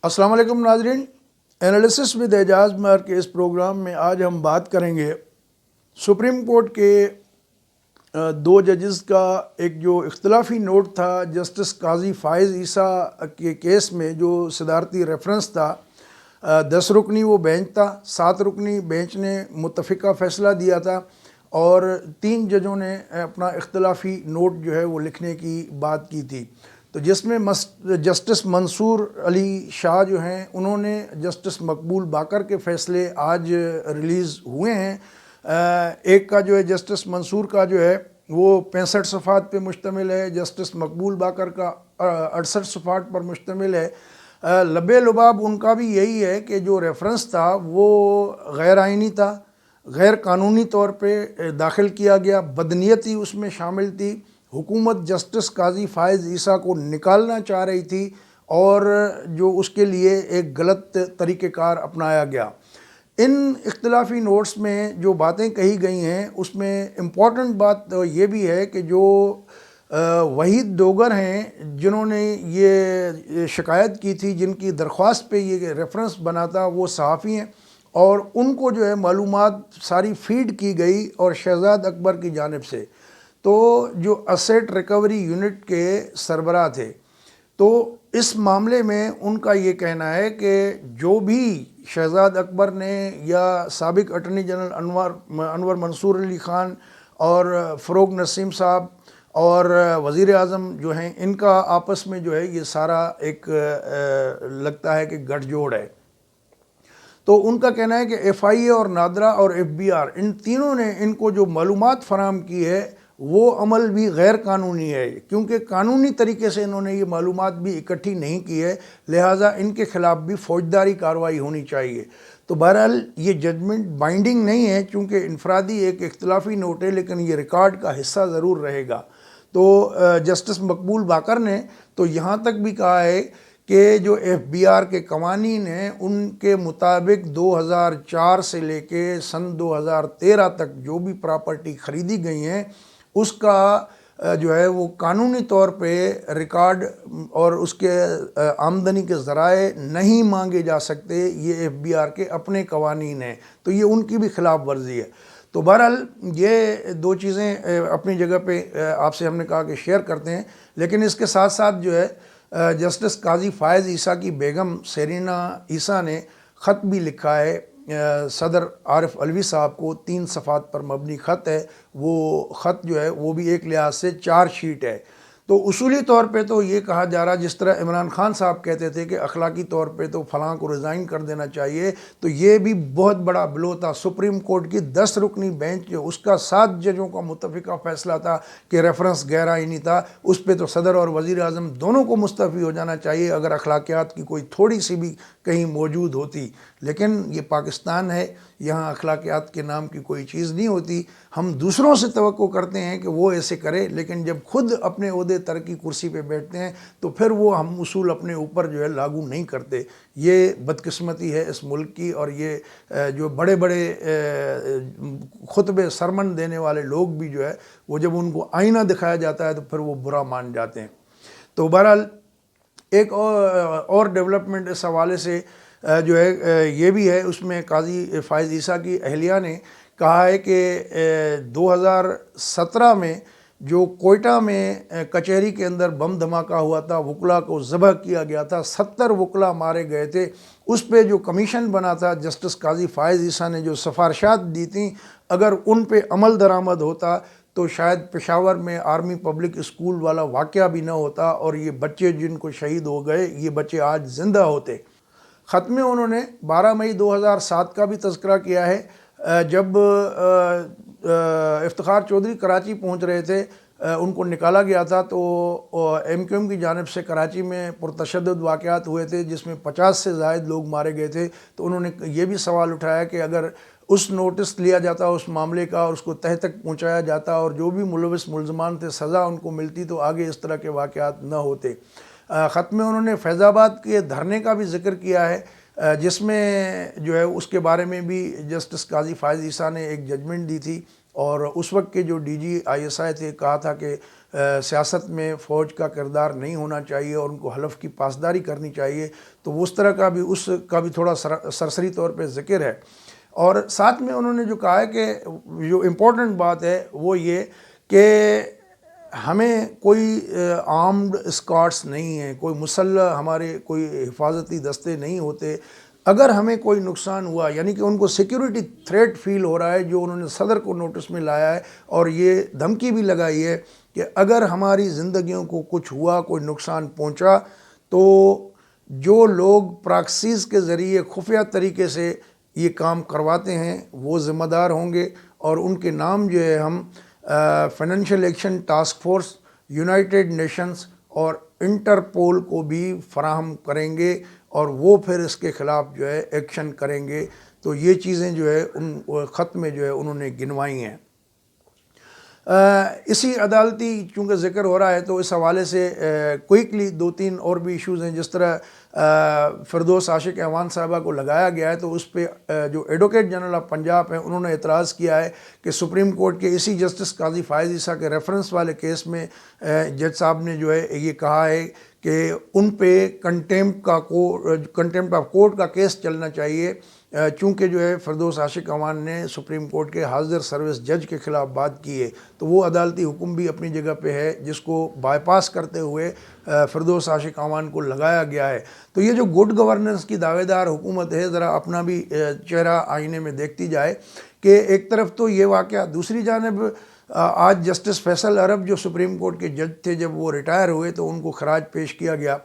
السلام علیکم ناظرین، انالیسس ود اعجاز مار کے اس پروگرام میں آج ہم بات کریں گے سپریم کورٹ کے دو ججز کا ایک جو اختلافی نوٹ تھا جسٹس قاضی فائز عیسیٰ کے کیس میں، جو صدارتی ریفرنس تھا 10 رکنی وہ بینچ تھا، 7 رکنی بینچ نے متفقہ فیصلہ دیا تھا اور 3 ججوں نے اپنا اختلافی نوٹ جو ہے وہ لکھنے کی بات کی تھی۔ تو جس میں جسٹس منصور علی شاہ جو ہیں انہوں نے جسٹس مقبول باقر کے فیصلے آج ریلیز ہوئے ہیں۔ ایک کا جو ہے جسٹس منصور کا جو ہے وہ 65 صفحات پہ مشتمل ہے، جسٹس مقبول باقر کا 68 صفحات پر مشتمل ہے۔ لب لباب ان کا بھی یہی ہے کہ جو ریفرنس تھا وہ غیر آئینی تھا، غیر قانونی طور پہ داخل کیا گیا، بدنیتی اس میں شامل تھی، حکومت جسٹس قاضی فائز عیسیٰ کو نکالنا چاہ رہی تھی اور جو اس کے لیے ایک غلط طریقہ کار اپنایا گیا۔ ان اختلافی نوٹس میں جو باتیں کہی گئی ہیں اس میں امپورٹنٹ بات یہ بھی ہے کہ جو وحید دوگر ہیں جنہوں نے یہ شکایت کی تھی، جن کی درخواست پہ یہ ریفرنس بنا تھا، وہ صحافی ہیں اور ان کو جو ہے معلومات ساری فیڈ کی گئی اور شہزاد اکبر کی جانب سے۔ تو جو اسیٹ ریکوری یونٹ کے سربراہ تھے، تو اس معاملے میں ان کا یہ کہنا ہے کہ جو بھی شہزاد اکبر نے یا سابق اٹارنی جنرل انور منصور علی خان اور فروغ نسیم صاحب اور وزیر اعظم جو ہیں، ان کا آپس میں جو ہے یہ سارا ایک لگتا ہے کہ گٹھ جوڑ ہے۔ تو ان کا کہنا ہے کہ ایف آئی اے اور نادرا اور ایف بی آر، ان تینوں نے ان کو جو معلومات فراہم کی ہے وہ عمل بھی غیر قانونی ہے، کیونکہ قانونی طریقے سے انہوں نے یہ معلومات بھی اکٹھی نہیں کی ہے، لہٰذا ان کے خلاف بھی فوجداری کارروائی ہونی چاہیے۔ تو بہرحال یہ ججمنٹ بائنڈنگ نہیں ہے چونکہ انفرادی ایک اختلافی نوٹ ہے، لیکن یہ ریکارڈ کا حصہ ضرور رہے گا۔ تو جسٹس مقبول باقر نے تو یہاں تک بھی کہا ہے کہ جو ایف بی آر کے قوانین ہیں ان کے مطابق 2004 سے لے کے سن 2013 تک جو بھی پراپرٹی خریدی گئی ہیں اس کا جو ہے وہ قانونی طور پہ ریکارڈ اور اس کے آمدنی کے ذرائع نہیں مانگے جا سکتے، یہ ایف بی آر کے اپنے قوانین ہیں، تو یہ ان کی بھی خلاف ورزی ہے۔ تو بہرحال یہ دو چیزیں اپنی جگہ پہ آپ سے ہم نے کہا کہ شیئر کرتے ہیں، لیکن اس کے ساتھ ساتھ جو ہے جسٹس قاضی فائز عیسیٰ کی بیگم سیرینا عیسیٰ نے خط بھی لکھا ہے صدر عارف علوی صاحب کو، 3 صفحات پر مبنی خط ہے۔ وہ خط جو ہے وہ بھی ایک لحاظ سے 4 شیٹ ہے۔ تو اصولی طور پہ تو یہ کہا جا رہا، جس طرح عمران خان صاحب کہتے تھے کہ اخلاقی طور پہ تو فلاں کو ریزائن کر دینا چاہیے، تو یہ بھی بہت بڑا بلو تھا۔ سپریم کورٹ کی 10 رکنی بینچ جو اس کا 7 ججوں کا متفقہ فیصلہ تھا کہ ریفرنس غیر آئینی تھا، اس پہ تو صدر اور وزیر اعظم دونوں کو مستعفی ہو جانا چاہیے اگر اخلاقیات کی کوئی تھوڑی سی بھی کہیں موجود ہوتی۔ لیکن یہ پاکستان ہے، یہاں اخلاقیات کے نام کی کوئی چیز نہیں ہوتی۔ ہم دوسروں سے توقع کرتے ہیں کہ وہ ایسے کرے، لیکن جب خود اپنے عہدے ترقی کرسی پہ بیٹھتے ہیں تو پھر وہ ہم اصول اپنے اوپر جو ہے لاگو نہیں کرتے۔ یہ بدقسمتی ہے اس ملک کی، اور یہ جو بڑے بڑے خطبے سرمن دینے والے لوگ بھی جو ہے وہ جب ان کو آئینہ دکھایا جاتا ہے تو پھر وہ برا مان جاتے ہیں۔ تو بہرحال ایک اور ڈیولپمنٹ اس حوالے سے جو ہے یہ بھی ہے، اس میں قاضی فائز عیسیٰ کی اہلیہ نے کہا ہے کہ 2017 میں جو کوئٹہ میں کچہری کے اندر بم دھماکہ ہوا تھا، وکلا کو ذبح کیا گیا تھا، 70 وکلا مارے گئے تھے، اس پہ جو کمیشن بنا تھا جسٹس قاضی فائز عیسیٰ نے جو سفارشات دی تھیں، اگر ان پہ عمل درآمد ہوتا تو شاید پشاور میں آرمی پبلک اسکول والا واقعہ بھی نہ ہوتا اور یہ بچے جن کو شہید ہو گئے یہ بچے آج زندہ ہوتے۔ خط میں انہوں نے 12 مئی 2007 کا بھی تذکرہ کیا ہے، جب افتخار چودھری کراچی پہنچ رہے تھے، ان کو نکالا گیا تھا، تو ایم کیو ایم کی جانب سے کراچی میں پرتشدد واقعات ہوئے تھے جس میں 50 سے زائد لوگ مارے گئے تھے۔ تو انہوں نے یہ بھی سوال اٹھایا کہ اگر اس نوٹس لیا جاتا اس معاملے کا اور اس کو تہ تک پہنچایا جاتا اور جو بھی ملوث ملزمان تھے سزا ان کو ملتی تو آگے اس طرح کے واقعات نہ ہوتے۔ خط میں انہوں نے فیض آباد کے دھرنے کا بھی ذکر کیا ہے، جس میں جو ہے اس کے بارے میں بھی جسٹس قاضی فائز عیسیٰ نے ایک ججمنٹ دی تھی اور اس وقت کے جو DGISI تھے کہا تھا کہ سیاست میں فوج کا کردار نہیں ہونا چاہیے اور ان کو حلف کی پاسداری کرنی چاہیے، تو اس طرح کا بھی اس کا بھی تھوڑا سرسری طور پہ ذکر ہے۔ اور ساتھ میں انہوں نے جو کہا ہے کہ جو امپورٹنٹ بات ہے وہ یہ کہ ہمیں کوئی آرمڈ اسکواڈس نہیں ہیں، کوئی مسلح ہمارے کوئی حفاظتی دستے نہیں ہوتے۔ اگر ہمیں کوئی نقصان ہوا، یعنی کہ ان کو سیکیورٹی تھریٹ فیل ہو رہا ہے، جو انہوں نے صدر کو نوٹس میں لایا ہے اور یہ دھمکی بھی لگائی ہے کہ اگر ہماری زندگیوں کو کچھ ہوا، کوئی نقصان پہنچا، تو جو لوگ پراکسیز کے ذریعے خفیہ طریقے سے یہ کام کرواتے ہیں وہ ذمہ دار ہوں گے، اور ان کے نام جو ہے ہم financial action task force, United nations اور انٹرپول کو بھی فراہم کریں گے، اور وہ پھر اس کے خلاف جو ہے ایکشن کریں گے۔ تو یہ چیزیں جو ہے ان خط میں جو ہے انہوں نے گنوائی ہیں۔ اسی عدالتی چونکہ ذکر ہو رہا ہے تو اس حوالے سے کوئکلی 2-3 اور بھی ایشوز ہیں، جس طرح فردوس عاشق اعوان صاحبہ کو لگایا گیا ہے، تو اس پہ جو ایڈوکیٹ جنرل آف پنجاب ہیں انہوں نے اعتراض کیا ہے کہ سپریم کورٹ کے اسی جسٹس قاضی فائز عیسیٰ کے ریفرنس والے کیس میں جج صاحب نے جو ہے یہ کہا ہے کہ ان پہ کنٹیمپٹ آف کورٹ کا کیس چلنا چاہیے، چونکہ جو ہے فردوس عاشق اعوان نے سپریم کورٹ کے حاضر سروس جج کے خلاف بات کی ہے۔ تو وہ عدالتی حکم بھی اپنی جگہ پہ ہے جس کو بائی پاس کرتے ہوئے فردوس عاشق اعوان کو لگایا گیا ہے۔ تو یہ جو گڈ گورننس کی دعوے دار حکومت ہے، ذرا اپنا بھی چہرہ آئینے میں دیکھتی جائے کہ ایک طرف تو یہ واقعہ، دوسری جانب آج جسٹس فیصل عرب جو سپریم کورٹ کے جج تھے، جب وہ ریٹائر ہوئے تو ان کو خراج پیش کیا گیا،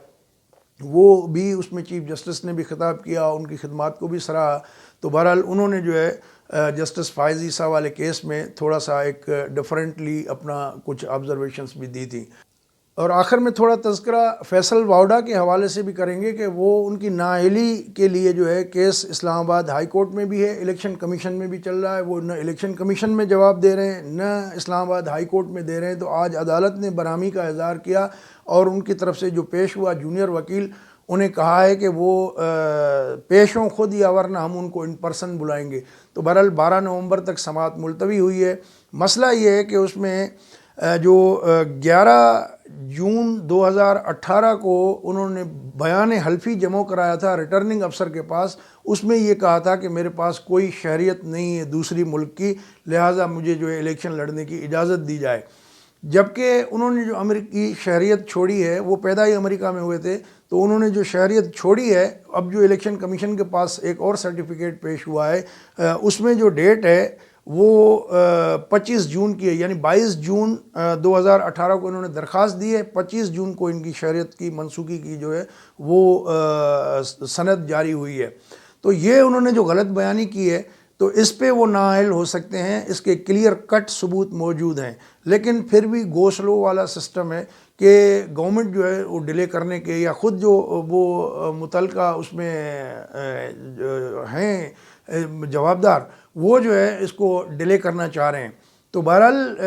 وہ بھی اس میں چیف جسٹس نے بھی خطاب کیا، ان کی خدمات کو بھی سراہا۔ تو بہرحال انہوں نے جو ہے جسٹس فائز عیسیٰ والے کیس میں تھوڑا سا ایک ڈیفرنٹلی اپنا کچھ آبزرویشنز بھی دی تھیں۔ اور آخر میں تھوڑا تذکرہ فیصل واؤڈا کے حوالے سے بھی کریں گے کہ وہ ان کی نااہلی کے لیے جو ہے کیس اسلام آباد ہائی کورٹ میں بھی ہے، الیکشن کمیشن میں بھی چل رہا ہے، وہ نہ الیکشن کمیشن میں جواب دے رہے ہیں نہ اسلام آباد ہائی کورٹ میں دے رہے ہیں۔ تو آج عدالت نے برہمی کا اظہار کیا اور ان کی طرف سے جو پیش ہوا جونیئر وکیل، انہیں کہا ہے کہ وہ پیش ہوں خود یا ورنہ ہم ان کو ان پرسن بلائیں گے۔ تو بہرحال 12 نومبر تک سماعت ملتوی ہوئی ہے۔ مسئلہ یہ ہے کہ اس میں جو 11 جون 2018 کو انہوں نے بیان حلفی جمع کرایا تھا ریٹرننگ افسر کے پاس، اس میں یہ کہا تھا کہ میرے پاس کوئی شہریت نہیں ہے دوسری ملک کی، لہٰذا مجھے جو ہے الیکشن لڑنے کی اجازت دی جائے۔ جبکہ انہوں نے جو امریکی شہریت چھوڑی ہے، وہ پیدا ہی امریکہ میں ہوئے تھے، تو انہوں نے جو شہریت چھوڑی ہے، اب جو الیکشن کمیشن کے پاس ایک اور سرٹیفکیٹ پیش ہوا ہے، اس میں جو ڈیٹ ہے وہ 25 جون کی ہے، یعنی 22 جون 2018 کو انہوں نے درخواست دی ہے، 25 جون کو ان کی شہریت کی منسوخی کی جو ہے وہ سند جاری ہوئی ہے۔ تو یہ انہوں نے جو غلط بیانی کی ہے تو اس پہ وہ نااہل ہو سکتے ہیں، اس کے کلیئر کٹ ثبوت موجود ہیں، لیکن پھر بھی گو سلو والا سسٹم ہے کہ گورنمنٹ جو ہے وہ ڈیلے کرنے کے یا خود جو وہ متعلقہ اس میں ہیں جوابدار، وہ جو ہے اس کو ڈیلے کرنا چاہ رہے ہیں۔ تو بہرحال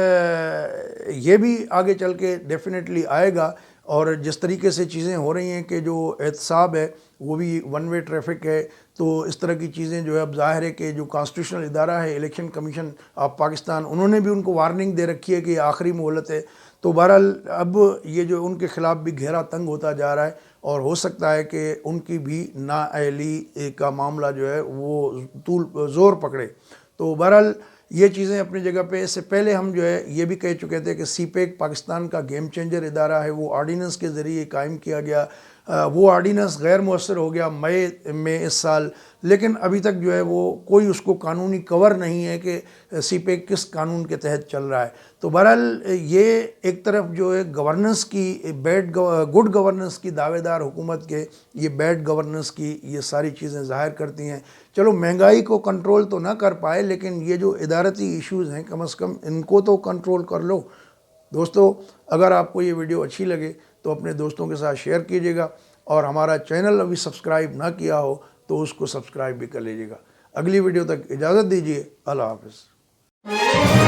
یہ بھی آگے چل کے ڈیفینیٹلی آئے گا، اور جس طریقے سے چیزیں ہو رہی ہیں کہ جو احتساب ہے وہ بھی ون وے ٹریفک ہے، تو اس طرح کی چیزیں جو ہے اب ظاہر ہے کہ جو کانسٹیٹیوشنل ادارہ ہے الیکشن کمیشن آف پاکستان، انہوں نے بھی ان کو وارننگ دے رکھی ہے کہ یہ آخری مہلت ہے۔ تو بہرحال اب یہ جو ان کے خلاف بھی گھیرا تنگ ہوتا جا رہا ہے، اور ہو سکتا ہے کہ ان کی بھی نااہلی کا معاملہ جو ہے وہ زور پکڑے۔ تو بہرحال یہ چیزیں اپنی جگہ پہ، اس سے پہلے ہم جو ہے یہ بھی کہہ چکے تھے کہ سی پیک پاکستان کا گیم چینجر ادارہ ہے، وہ آرڈیننس کے ذریعے قائم کیا گیا، وہ آرڈیننس غیر مؤثر ہو گیا مئی میں اس سال، لیکن ابھی تک جو ہے وہ کوئی اس کو قانونی کور نہیں ہے کہ سی پیک کس قانون کے تحت چل رہا ہے۔ تو بہرحال یہ ایک طرف جو ہے گورننس کی گڈ گورننس کی دعوے دار حکومت کے یہ بیڈ گورننس کی یہ ساری چیزیں ظاہر کرتی ہیں۔ چلو مہنگائی کو کنٹرول تو نہ کر پائے، لیکن یہ جو ادارتی ایشوز ہیں کم از کم ان کو تو کنٹرول کر لو۔ دوستو، اگر آپ کو یہ ویڈیو اچھی لگے تو اپنے دوستوں کے ساتھ شیئر کیجیے گا، اور ہمارا چینل ابھی سبسکرائب نہ کیا ہو تو اس کو سبسکرائب بھی کر لیجیے گا۔ اگلی ویڈیو تک اجازت دیجیے، اللہ حافظ۔